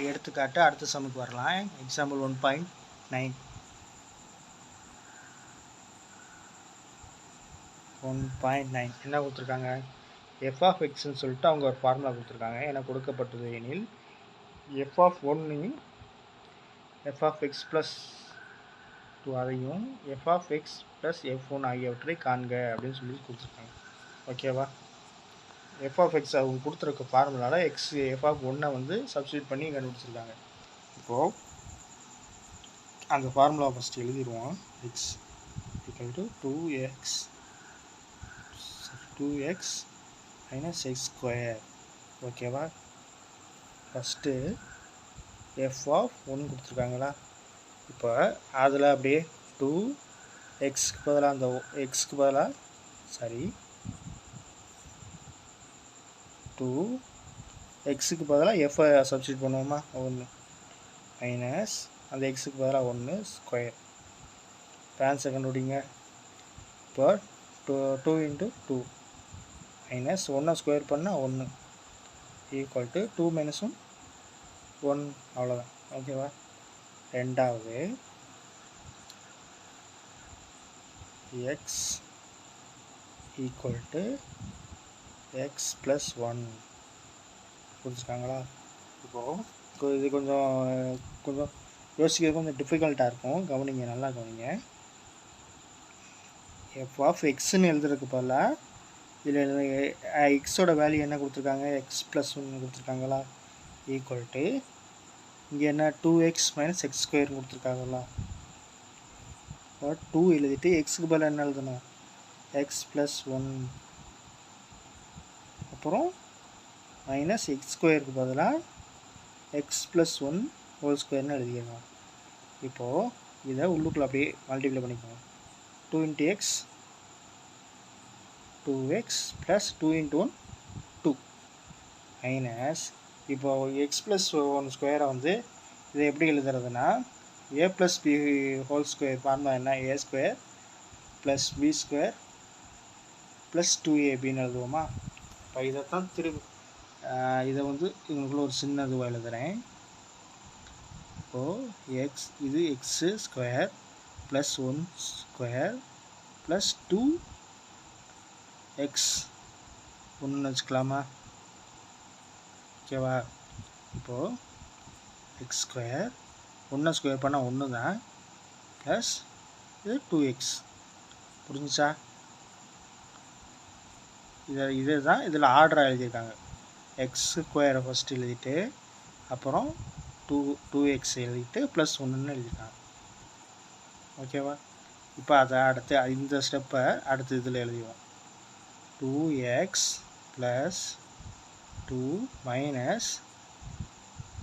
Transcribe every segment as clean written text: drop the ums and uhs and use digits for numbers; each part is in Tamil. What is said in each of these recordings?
எடுத்துக்காட்டு அடுத்த சமுக்கு வரலாம். எக்ஸாம்பிள் 1.9 என்ன கொடுத்துருக்காங்க? எஃப் ஆஃப் எக்ஸ்ன்னு சொல்லிட்டு அவங்க ஒரு ஃபார்முலா கொடுத்துருக்காங்க. எனக்கு கொடுக்கப்பட்டது எனில் எஃப் ஆஃப் ஒன்னையும் எஃப் ஆஃப் எக்ஸ் ப்ளஸ் 2 அதையும் F of X plus F1 ஆகியவற்றை காண்க அப்படின்னு சொல்லி கொடுத்துருக்காங்க. ஓகேவா? எஃப் ஆஃப் எக்ஸ் அவங்க கொடுத்துருக்க ஃபார்முலாவில் எஃப் ஆஃப் ஒன்னை வந்து சப்ஸ்டியூட் பண்ணி கண்டுபிடிச்சிருக்காங்க. இப்போது அந்த ஃபார்முலா ஃபஸ்ட்டு எழுதிடுவோம். X equal to 2x minus X square. ஓகேவா? ஃபஸ்ட்டு எஃப் ஆஃப் ஒன்று கொடுத்துருக்காங்களா? இப்போ அதில் அப்படியே 2xக்கு பதிலாக அந்த எக்ஸ்க்கு பதிலாக 2xக்கு பதிலாக எஃப்ஐ சப்ஸ்டியூட் பண்ணுவோமா? 1 மைனஸ் அந்த எக்ஸுக்கு பதிலாக 1 ஸ்கொயர். இப்போ ஆன்சர் கண்டுபிடிங்க. இப்போ 2 × 2 மைனஸ் 1 ஸ்கொயர் பண்ணால் 1 ஈக்குவல் டு 2 - 1 1. அவ்வளோதான். ஓகேவா? ரெண்டாவது X equal to X plus 1 புரிஞ்சுக்காங்களா? இப்போது இது கொஞ்சம் யோசிக்கிறது கொஞ்சம் டிஃபிகல்ட்டாக இருக்கும். கவனிங்க, நல்லா கவனிங்க. எஃப் ஆஃப் எக்ஸ்ன்னு எழுதுறதுக்கு பதிலாக இதில் எக்ஸோட வேல்யூ என்ன கொடுத்துருக்காங்க? எக்ஸ் ப்ளஸ் 1 கொடுத்துருக்காங்களா? ஈக்குவல் டு இங்கே என்ன 2x மைனஸ் எக்ஸ் ஸ்கொயர் கொடுத்துருக்காங்களா? 2 எழுதிட்டு எக்ஸுக்கு பதிலாக என்ன எழுதணும்? எக்ஸ் ப்ளஸ் 1 அப்புறம் மைனஸ் எக்ஸ் ஸ்கொயருக்கு பதிலாக எக்ஸ் ப்ளஸ் 1 ஹோல் ஸ்கொயர்னு எழுதிக்கலாம். இப்போது இதை உள்ளுக்குள்ள அப்படியே மல்டிப்ளை பண்ணிக்கோங்க. 2 × x 2x ப்ளஸ் 2 × 1 2 மைனஸ் இப்போது எக்ஸ் ப்ளஸ் 1 ஸ்கொயரை வந்து இதை எப்படி எழுதுறதுன்னா A plus B whole square formula என்ன? A square plus B square plus 2ab எழுதுவோமா? இப்போ இதைத்தான் இதை வந்து இவங்களுக்குள்ள ஒரு சின்ன இதுவாக எழுதுகிறேன். இப்போது இது x square plus 1 square plus 2x 1 வச்சுக்கலாமா? ஓகேவா? இப்போது எக்ஸ் ஸ்கொயர் 1 ஸ்கொயர் பண்ணால் 1 தான் ப்ளஸ் இது 2x. புரிஞ்சுச்சா? இது தான் இதில் ஆர்டராக எழுதியிருக்காங்க. எக்ஸ் ஸ்கொயரை ஃபஸ்ட்டு எழுதிட்டு அப்புறம் 2x எழுதிட்டு ப்ளஸ் 1ன்னு எழுதியிருக்காங்க. ஓகேவா? இப்போ அதை அடுத்து இந்த ஸ்டெப்பை அடுத்து இதில் எழுதிடுவோம். 2x ப்ளஸ் 2 மைனஸ்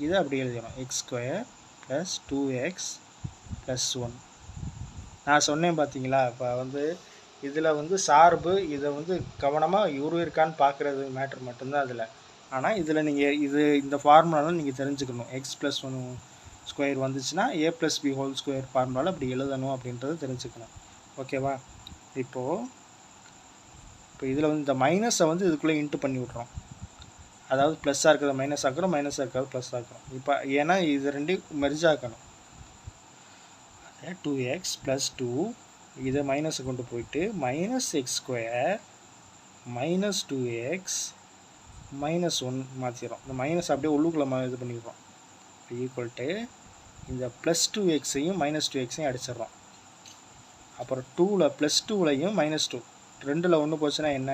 இதை அப்படி எழுதிடும். X square plus 2x plus 1. நான் சொன்னேன் பார்த்தீங்களா? இப்போ வந்து இதில் வந்து சார்பு இதை வந்து கவனமாக இருக்கான்னு பார்க்குறது மேட்ரு மட்டும்தான் அதில். ஆனால் இதில் நீங்கள் இந்த ஃபார்முலாவில் நீங்கள் தெரிஞ்சுக்கணும். எக்ஸ் ப்ளஸ் 1 ஸ்கொயர் வந்துச்சுன்னா ஏ ப்ளஸ் பி ஹோல் ஸ்கொயர் ஃபார்முலாவில் அப்படி எழுதணும் அப்படின்றது தெரிஞ்சுக்கணும். ஓகேவா? இப்போது இதில் வந்து இந்த மைனஸை வந்து இதுக்குள்ளே இன்ட்டு பண்ணி விட்றோம். அதாவது ப்ளஸ்ஸாக இருக்கிறத மைனஸ் ஆக்கிறோம், மைனஸாக இருக்கிறது ப்ளஸ் ஆக்கிறோம். இப்போ ஏன்னா இது ரெண்டையும் மெர்ஜ் ஆக்கணும். 2x ப்ளஸ் 2 இதை மைனஸை கொண்டு போயிட்டு minus X square minus 2x minus 1 மாற்றிடுறோம். இந்த மைனஸ் அப்படியே உள்ளுக்குள்ளே இது பண்ணிடுறோம். ஈக்குவல் டு இந்த ப்ளஸ் 2xையும் மைனஸ் 2xையும் அடிச்சிடுறோம். அப்புறம் 2ல் ப்ளஸ் 2லையும் மைனஸ் 2 2ல் 1 போச்சுன்னா என்ன?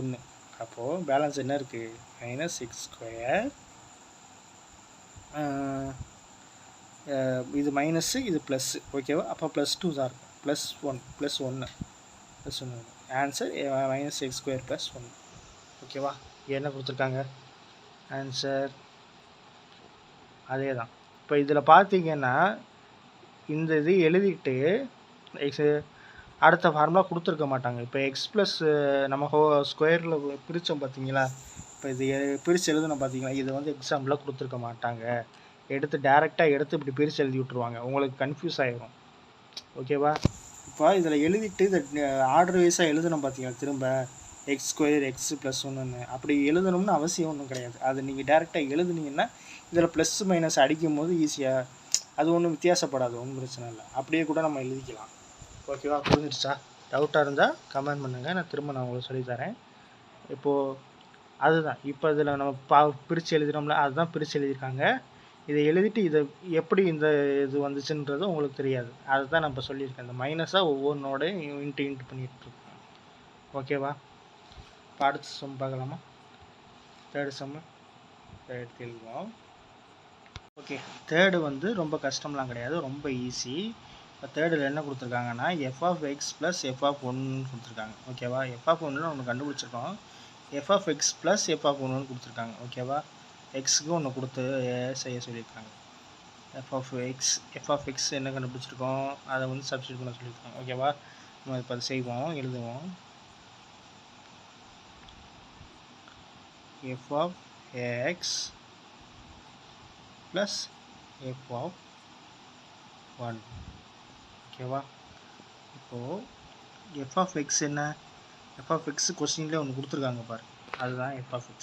1. அப்போது பேலன்ஸ் என்ன இருக்குது? மைனஸ் எக்ஸ் ஸ்கொயர் இது மைனஸ்ஸு இது ப்ளஸ்ஸு. ஓகேவா? அப்போ ப்ளஸ் 2 தான் இருக்கும். Plus 1 answer minus X square plus 1. ஓகேவா? என்ன கொடுத்துருக்காங்க ஆன்சர்? அதே தான். இப்போ இதில் பார்த்தீங்கன்னா இந்த இது எழுதிட்டு அடுத்த ஃபார்முலா கொடுத்துருக்க மாட்டாங்க. இப்போ எக்ஸ் ப்ளஸ் நம்ம ஸ்கொயரில் பிரித்தோம் பார்த்தீங்களா? இப்போ இது பிரித்து எழுதணும் பார்த்தீங்களா? இது வந்து எக்ஸாம்பிளாக கொடுத்துருக்க மாட்டாங்க. டேரெக்டாக எடுத்து இப்படி பிரித்து எழுதி விட்ருவாங்க. உங்களுக்கு கன்ஃபியூஸ் ஆகிடும். ஓகேவா? இப்போ இதில் எழுதிட்டு இதை ஆர்டர் வைஸாக எழுதணும் பார்த்தீங்களா? திரும்ப x² x + 1ன்னு அப்படி எழுதணும்னு அவசியம் ஒன்றும் கிடையாது. அது நீங்கள் டேரெக்டாக எழுதுனீங்கன்னா இதில் ப்ளஸ் மைனஸ் அடிக்கும் போது ஈஸியாக அது ஒன்றும் வித்தியாசப்படாது, ஒன்றும் பிரச்சனை இல்லை. அப்படியே கூட நம்ம எழுதிக்கலாம். ஓகேவா? புரிஞ்சிருச்சா? டவுட்டாக இருந்தால் கமெண்ட் பண்ணுங்கள், நான் உங்களுக்கு சொல்லித்தரேன். இப்போது அதுதான் இப்போ இதில் நம்ம பிரித்து எழுதுகிறோம்ல, அதுதான் பிரித்து எழுதியிருக்காங்க. இதை எழுதிட்டு இதை எப்படி இந்த இது வந்துச்சுன்றது உங்களுக்கு தெரியாது. அதுதான் நான் இப்போ சொல்லியிருக்கேன். இந்த மைனஸாக ஒவ்வொன்றோட இன்ட்டு பண்ணிகிட்ருக்கோம். ஓகேவா? இப்போ அடுத்த சம் பார்க்கலாமா? தேர்டு சம்மு எடுத்து எழுதுவோம். ஓகே, தேர்டு வந்து ரொம்ப கஷ்டம்லாம் கிடையாது, ரொம்ப ஈஸி. இப்போ தேர்டில் என்ன கொடுத்துருக்காங்கன்னா f(x) + f(1) கொடுத்துருக்காங்க. ஓகேவா? f(1) ஒன்று கண்டுபிடிச்சிருக்கோம், f(x) + f(1) கொடுத்துருக்காங்க. ஓகேவா? எக்ஸுக்கு ஒன்று கொடுத்து செய்ய சொல்லியிருக்காங்க. f(x) என்ன கண்டுபிடிச்சிருக்கோம், அதை வந்து சப்ஸ்டியூட் பண்ண சொல்லியிருக்காங்க. ஓகேவா? நம்ம இப்போ அதை செய்வோம், எழுதுவோம். f(x) + f(1). ஓகேவா? இப்போது f(x) என்ன, f(x) கொஸ்டின்லேயே ஒன்று கொடுத்துருக்காங்க பாரு, அதுதான் f(x).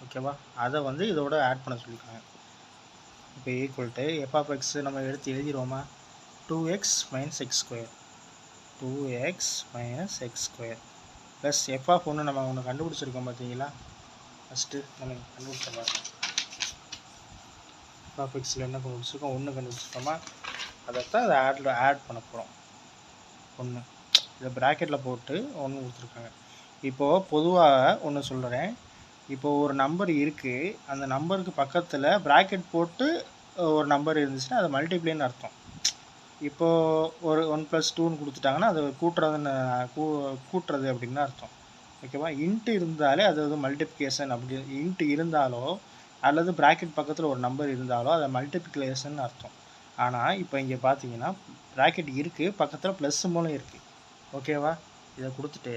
ஓகேவா? அதை வந்து இதோட ஆட் பண்ண சொல்லியிருக்காங்க. இப்போ ஈக்குவல் டு f(x) நம்ம எடுத்து எழுதிடுவோமா, 2x - x² 2x - x² plus f(1) நம்ம ஒன்று கண்டுபிடிச்சிருக்கோம் பார்த்தீங்களா, ஃபஸ்ட்டு நம்ம கண்டுபிடிச்ச பாருங்க. f(x)ல் என்ன கண்டுபிடிச்சிருக்கோம், 1 கண்டுபிடிச்சிருக்கோமா, அதைத்தான் அதை ஆட் பண்ண போகிறோம். 1 இதை ப்ராக்கெட்டில் போட்டு 1 கொடுத்துருக்காங்க. இப்போது பொதுவாக ஒன்று சொல்கிறேன், இப்போது ஒரு நம்பர் இருக்குது, அந்த நம்பருக்கு பக்கத்தில் ப்ராக்கெட் போட்டு ஒரு நம்பர் இருந்துச்சுன்னா அது மல்டிப்ளைன்னு அர்த்தம். இப்போது ஒரு 1 + 2ன்னு கொடுத்துட்டாங்கன்னா அது கூட்டுறது அப்படின்னு அர்த்தம். ஓகேவா? இன்ட்டு இருந்தாலே அது வந்து மல்டிப்ளிகேஷன். அப்படி இன்ட்டு இருந்தாலோ அல்லது ப்ராக்கெட் பக்கத்தில் ஒரு நம்பர் இருந்தாலோ அதை மல்டிப்ளிகேஷன் அர்த்தம். ஆனால் இப்போ இங்கே பார்த்தீங்கன்னா ப்ராக்கெட் இருக்குது, பக்கத்தில் ப்ளஸ் சிம்பலும் இருக்குது. ஓகேவா? இதை கொடுத்துட்டு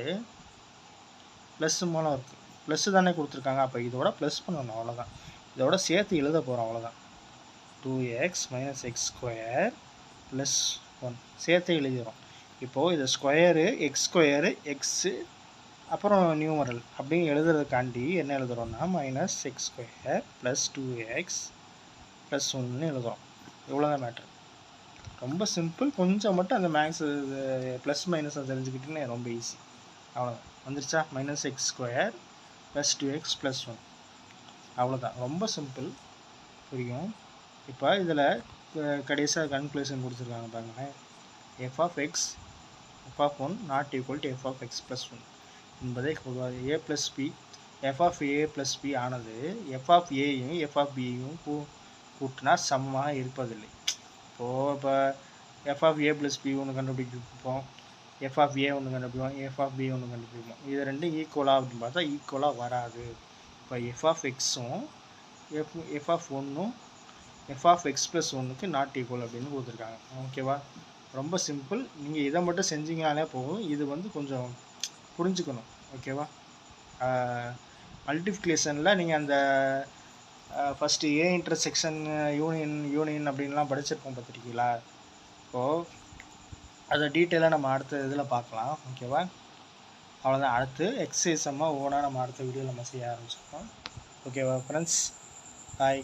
ப்ளஸ் சிம்பலும் இருக்குது, ப்ளஸ்ஸு தானே கொடுத்துருக்காங்க, அப்போ இதோட ப்ளஸ் பண்ணணும், அவ்வளோதான். இதோட சேர்த்து எழுத போகிறோம், அவ்வளோதான். 2x - x² + 1 சேர்த்து எழுதிடும். இப்போது இது ஸ்கொயரு, x² எக்ஸு அப்புறம் நியூமரல் அப்படின்னு எழுதுறதுக்காண்டி என்ன எழுதுகிறோன்னா -x² + 2x + 1ன்னு எழுதுகிறோம். இவ்வளோதான் மேட்ரு, ரொம்ப சிம்பிள். கொஞ்சம் மட்டும் அந்த மேக்ஸ் ப்ளஸ் மைனஸை தெரிஞ்சுக்கிட்டுன்னு ரொம்ப ஈஸி. அவ்வளோதான், வந்துருச்சா? -x² + 2x + 1, அவ்வளோதான், ரொம்ப சிம்பிள், புரியும். இப்போ இதில் கடைசியாக கன்க்ளூஷன் கொடுத்துருக்காங்க பாருங்களேன், f(x) f(1) ≠ f(x + 1) என்பதை a + b f(a + b) ஆனது f(a)யும் f(b)யும் கூட்டினா சமமாக இருப்பதில்லை. இப்போது இப்போ f(a + b) ஒன்று கண்டுபிடிப்போம், f(a) ஒன்று கண்டுபிடிப்போம், f(b) ஒன்று கண்டுபிடிப்போம். இது ரெண்டும் ஈக்குவலாக அப்படின்னு பார்த்தா ஈக்குவலாக வராது. இப்போ f(x)ம் f(1)ம் f(x + 1க்கு நாட் ஈக்குவல் அப்படின்னு கொடுத்துருக்காங்க. ஓகேவா? ரொம்ப சிம்பிள். நீங்கள் இதை மட்டும் செஞ்சீங்கனாலே போதும். இது வந்து கொஞ்சம் புரிஞ்சுக்கணும். ஓகேவா? மல்டிப்ளிகேஷனில் நீங்கள் அந்த ஃபஸ்ட்டு ஏ இன்டர்செக்ஷன் யூனியன் அப்படின்லாம் படிச்சிருப்போம் பார்த்துருக்கீங்களா? இப்போது அதை டீட்டெயிலாக நம்ம அடுத்த இதில் பார்க்கலாம். ஓகேவா? அவ்வளோதான். அடுத்து எக்ஸசைஸ் நம்ம ஓனாக நம்ம அடுத்த வீடியோவில் நம்ம செய்ய ஆரம்பிச்சிருக்கோம். ஓகேவா ஃப்ரெண்ட்ஸ்? பாய்.